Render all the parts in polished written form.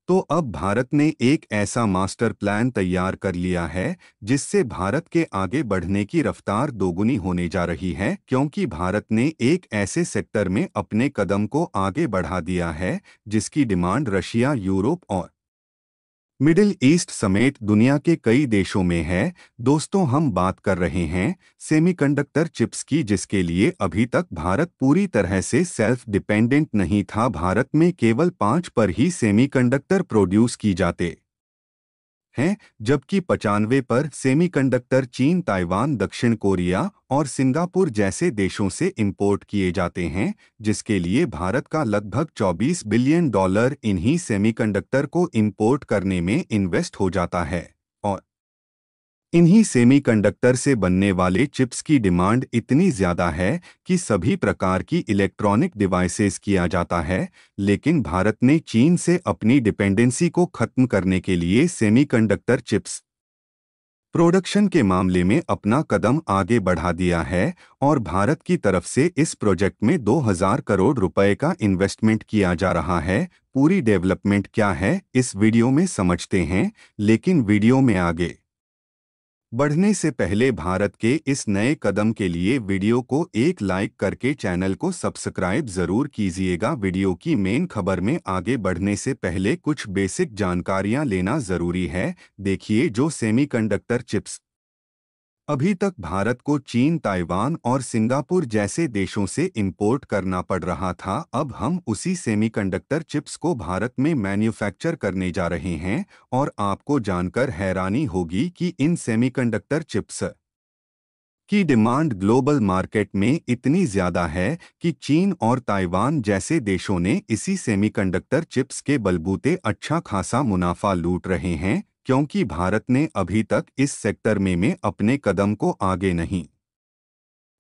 तो अब भारत ने एक ऐसा मास्टर प्लान तैयार कर लिया है जिससे भारत के आगे बढ़ने की रफ्तार दोगुनी होने जा रही है, क्योंकि भारत ने एक ऐसे सेक्टर में अपने कदम को आगे बढ़ा दिया है जिसकी डिमांड रशिया, यूरोप और मिडिल ईस्ट समेत दुनिया के कई देशों में है। दोस्तों, हम बात कर रहे हैं सेमीकंडक्टर चिप्स की, जिसके लिए अभी तक भारत पूरी तरह से सेल्फ डिपेंडेंट नहीं था। भारत में केवल 5 पर ही सेमीकंडक्टर प्रोड्यूस की जाते हैं, जबकि 95 पर सेमीकंडक्टर चीन, ताइवान, दक्षिण कोरिया और सिंगापुर जैसे देशों से इंपोर्ट किए जाते हैं, जिसके लिए भारत का लगभग $24 बिलियन इन्हीं सेमीकंडक्टर को इंपोर्ट करने में इन्वेस्ट हो जाता है। और इन्हीं सेमीकंडक्टर से बनने वाले चिप्स की डिमांड इतनी ज़्यादा है कि सभी प्रकार की इलेक्ट्रॉनिक डिवाइसेस किया जाता है, लेकिन भारत ने चीन से अपनी डिपेंडेंसी को खत्म करने के लिए सेमीकंडक्टर चिप्स प्रोडक्शन के मामले में अपना कदम आगे बढ़ा दिया है और भारत की तरफ से इस प्रोजेक्ट में 2000 करोड़ रुपए का इन्वेस्टमेंट किया जा रहा है। पूरी डेवलपमेंट क्या है, इस वीडियो में समझते हैं, लेकिन वीडियो में आगे बढ़ने से पहले भारत के इस नए कदम के लिए वीडियो को एक लाइक करके चैनल को सब्सक्राइब जरूर कीजिएगा। वीडियो की मेन खबर में आगे बढ़ने से पहले कुछ बेसिक जानकारियां लेना जरूरी है। देखिए, जो सेमीकंडक्टर चिप्स अभी तक भारत को चीन, ताइवान और सिंगापुर जैसे देशों से इंपोर्ट करना पड़ रहा था, अब हम उसी सेमीकंडक्टर चिप्स को भारत में मैन्युफैक्चर करने जा रहे हैं। और आपको जानकर हैरानी होगी कि इन सेमीकंडक्टर चिप्स की डिमांड ग्लोबल मार्केट में इतनी ज़्यादा है कि चीन और ताइवान जैसे देशों ने इसी सेमीकंडक्टर चिप्स के बलबूते अच्छा खासा मुनाफा लूट रहे हैं, क्योंकि भारत ने अभी तक इस सेक्टर में अपने कदम को आगे नहीं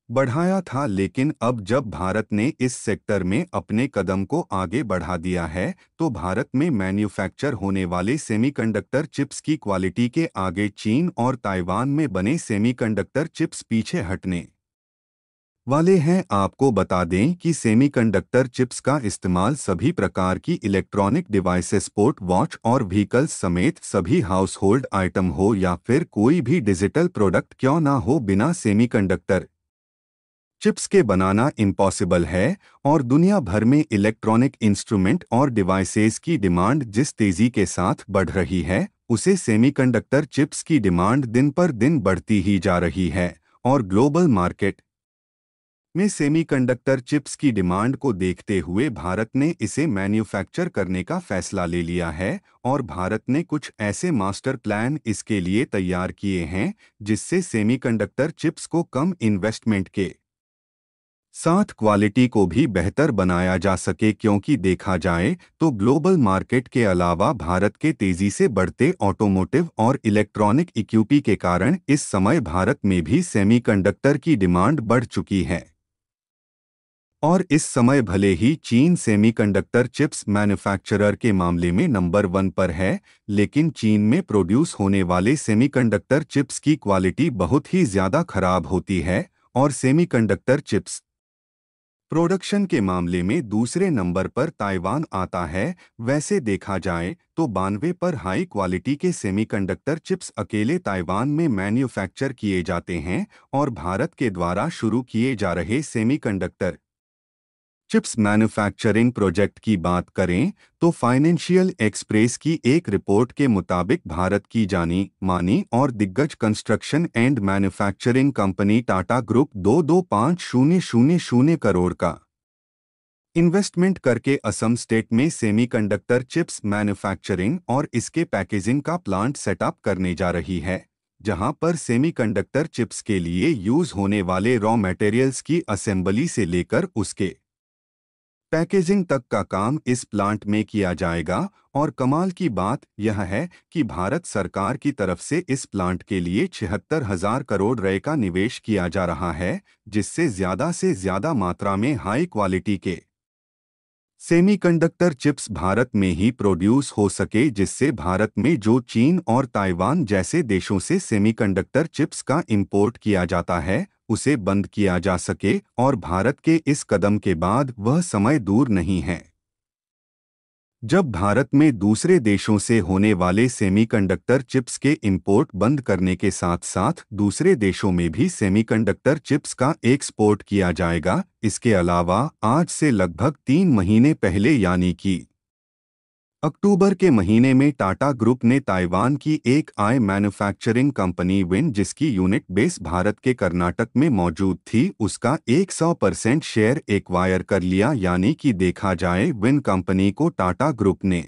बढ़ाया था। लेकिन अब जब भारत ने इस सेक्टर में अपने कदम को आगे बढ़ा दिया है, तो भारत में मैन्युफैक्चर होने वाले सेमीकंडक्टर चिप्स की क्वालिटी के आगे चीन और ताइवान में बने सेमीकंडक्टर चिप्स पीछे हटने वाले हैं। आपको बता दें कि सेमीकंडक्टर चिप्स का इस्तेमाल सभी प्रकार की इलेक्ट्रॉनिक डिवाइसेस, स्पोर्ट वॉच और व्हीकल्स समेत सभी हाउस होल्ड आइटम हो या फिर कोई भी डिजिटल प्रोडक्ट क्यों ना हो, बिना सेमीकंडक्टर चिप्स के बनाना इम्पॉसिबल है। और दुनिया भर में इलेक्ट्रॉनिक इंस्ट्रूमेंट और डिवाइसेस की डिमांड जिस तेजी के साथ बढ़ रही है, उसे सेमीकंडक्टर चिप्स की डिमांड दिन पर दिन बढ़ती ही जा रही है। और ग्लोबल मार्केट में सेमीकंडक्टर चिप्स की डिमांड को देखते हुए भारत ने इसे मैन्युफैक्चर करने का फैसला ले लिया है। और भारत ने कुछ ऐसे मास्टर प्लान इसके लिए तैयार किए हैं जिससे सेमीकंडक्टर चिप्स को कम इन्वेस्टमेंट के साथ क्वालिटी को भी बेहतर बनाया जा सके, क्योंकि देखा जाए तो ग्लोबल मार्केट के अलावा भारत के तेजी से बढ़ते ऑटोमोटिव और इलेक्ट्रॉनिक इक्विपमेंट के कारण इस समय भारत में भी सेमीकंडक्टर की डिमांड बढ़ चुकी है। और इस समय भले ही चीन सेमीकंडक्टर चिप्स मैन्युफैक्चरर के मामले में नंबर 1 पर है, लेकिन चीन में प्रोड्यूस होने वाले सेमीकंडक्टर चिप्स की क्वालिटी बहुत ही ज़्यादा खराब होती है। और सेमीकंडक्टर चिप्स प्रोडक्शन के मामले में दूसरे नंबर पर ताइवान आता है। वैसे देखा जाए तो 92 पर हाई क्वालिटी के सेमीकंडक्टर चिप्स अकेले ताइवान में मैन्युफैक्चर किए जाते हैं। और भारत के द्वारा शुरू किए जा रहे सेमीकंडक्टर चिप्स मैन्युफैक्चरिंग प्रोजेक्ट की बात करें तो फाइनेंशियल एक्सप्रेस की एक रिपोर्ट के मुताबिक भारत की जानी मानी और दिग्गज construction and manufacturing company Tata group 225,000 crore का इन्वेस्टमेंट करके असम स्टेट में सेमीकंडक्टर चिप्स मैन्युफैक्चरिंग और इसके पैकेजिंग का प्लांट सेटअप करने जा रही है, जहां पर सेमीकंडक्टर चिप्स के लिए यूज होने वाले रॉ मटेरियल्स की असेंबली से लेकर उसके पैकेजिंग तक का काम इस प्लांट में किया जाएगा। और कमाल की बात यह है कि भारत सरकार की तरफ से इस प्लांट के लिए 76,000 करोड़ रुपए का निवेश किया जा रहा है, जिससे से ज्यादा मात्रा में हाई क्वालिटी के सेमीकंडक्टर चिप्स भारत में ही प्रोड्यूस हो सके, जिससे भारत में जो चीन और ताइवान जैसे देशों से सेमीकंडक्टर चिप्स का इंपोर्ट किया जाता है, उसे बंद किया जा सके। और भारत के इस कदम के बाद वह समय दूर नहीं है जब भारत में दूसरे देशों से होने वाले सेमीकंडक्टर चिप्स के इंपोर्ट बंद करने के साथ साथ दूसरे देशों में भी सेमीकंडक्टर चिप्स का एक्सपोर्ट किया जाएगा। इसके अलावा आज से लगभग 3 महीने पहले यानी कि अक्टूबर के महीने में टाटा ग्रुप ने ताइवान की एक आई मैन्युफैक्चरिंग कंपनी विन, जिसकी यूनिट बेस भारत के कर्नाटक में मौजूद थी, उसका 100% शेयर एक्वायर कर लिया। यानी कि देखा जाए विन कंपनी को टाटा ग्रुप ने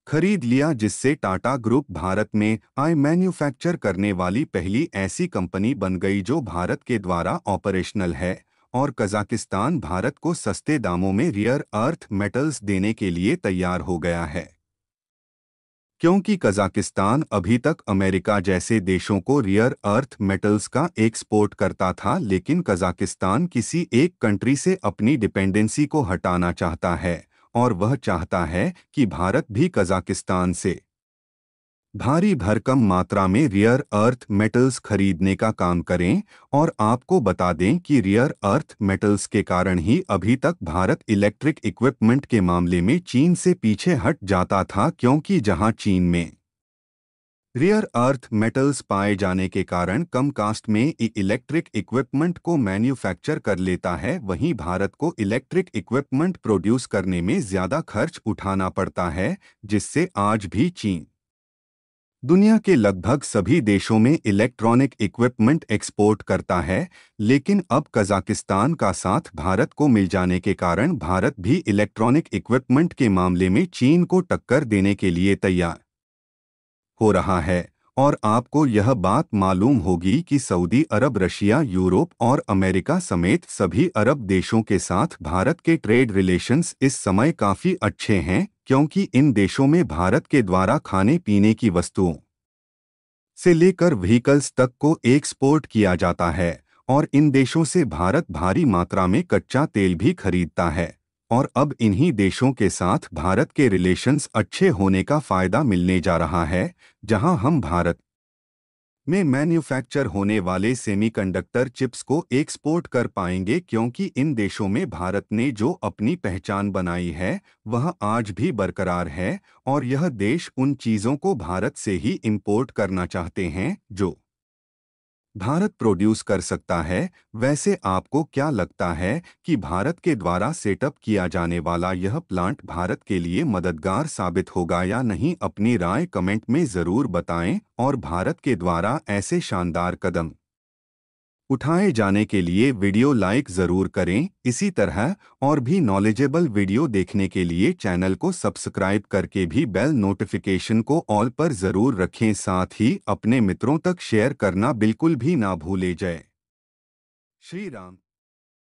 खरीद लिया, जिससे टाटा ग्रुप भारत में आई मैन्युफैक्चर करने वाली पहली ऐसी कंपनी बन गई जो भारत के द्वारा ऑपरेशनल है। और कजाकिस्तान भारत को सस्ते दामों में रियर अर्थ मेटल्स देने के लिए तैयार हो गया है, क्योंकि कजाकिस्तान अभी तक अमेरिका जैसे देशों को रियर अर्थ मेटल्स का एक्सपोर्ट करता था, लेकिन कजाकिस्तान किसी एक कंट्री से अपनी डिपेंडेंसी को हटाना चाहता है और वह चाहता है कि भारत भी कजाकिस्तान से भारी भरकम मात्रा में रियर अर्थ मेटल्स खरीदने का काम करें। और आपको बता दें कि रियर अर्थ मेटल्स के कारण ही अभी तक भारत इलेक्ट्रिक इक्विपमेंट के मामले में चीन से पीछे हट जाता था, क्योंकि जहां चीन में रियर अर्थ मेटल्स पाए जाने के कारण कम कास्ट में इलेक्ट्रिक इक्विपमेंट को मैन्युफैक्चर कर लेता है, वहीं भारत को इलेक्ट्रिक इक्विपमेंट प्रोड्यूस करने में ज़्यादा खर्च उठाना पड़ता है, जिससे आज भी चीन दुनिया के लगभग सभी देशों में इलेक्ट्रॉनिक इक्विपमेंट एक्सपोर्ट करता है। लेकिन अब कजाकिस्तान का साथ भारत को मिल जाने के कारण भारत भी इलेक्ट्रॉनिक इक्विपमेंट के मामले में चीन को टक्कर देने के लिए तैयार हो रहा है। और आपको यह बात मालूम होगी कि सऊदी अरब, रशिया, यूरोप और अमेरिका समेत सभी अरब देशों के साथ भारत के ट्रेड रिलेशंस इस समय काफ़ी अच्छे हैं, क्योंकि इन देशों में भारत के द्वारा खाने पीने की वस्तुओं से लेकर व्हीकल्स तक को एक्सपोर्ट किया जाता है। और इन देशों से भारत भारी मात्रा में कच्चा तेल भी खरीदता है। और अब इन्हीं देशों के साथ भारत के रिलेशंस अच्छे होने का फ़ायदा मिलने जा रहा है, जहां हम भारत में मैन्युफैक्चर होने वाले सेमीकंडक्टर चिप्स को एक्सपोर्ट कर पाएंगे, क्योंकि इन देशों में भारत ने जो अपनी पहचान बनाई है वह आज भी बरकरार है। और यह देश उन चीज़ों को भारत से ही इंपोर्ट करना चाहते हैं जो भारत प्रोड्यूस कर सकता है। वैसे आपको क्या लगता है कि भारत के द्वारा सेटअप किया जाने वाला यह प्लांट भारत के लिए मददगार साबित होगा या नहीं? अपनी राय कमेंट में ज़रूर बताएं। और भारत के द्वारा ऐसे शानदार कदम उठाए जाने के लिए वीडियो लाइक ज़रूर करें। इसी तरह और भी नॉलेजेबल वीडियो देखने के लिए चैनल को सब्सक्राइब करके भी बेल नोटिफिकेशन को ऑल पर ज़रूर रखें। साथ ही अपने मित्रों तक शेयर करना बिल्कुल भी ना भूले। जय श्री राम।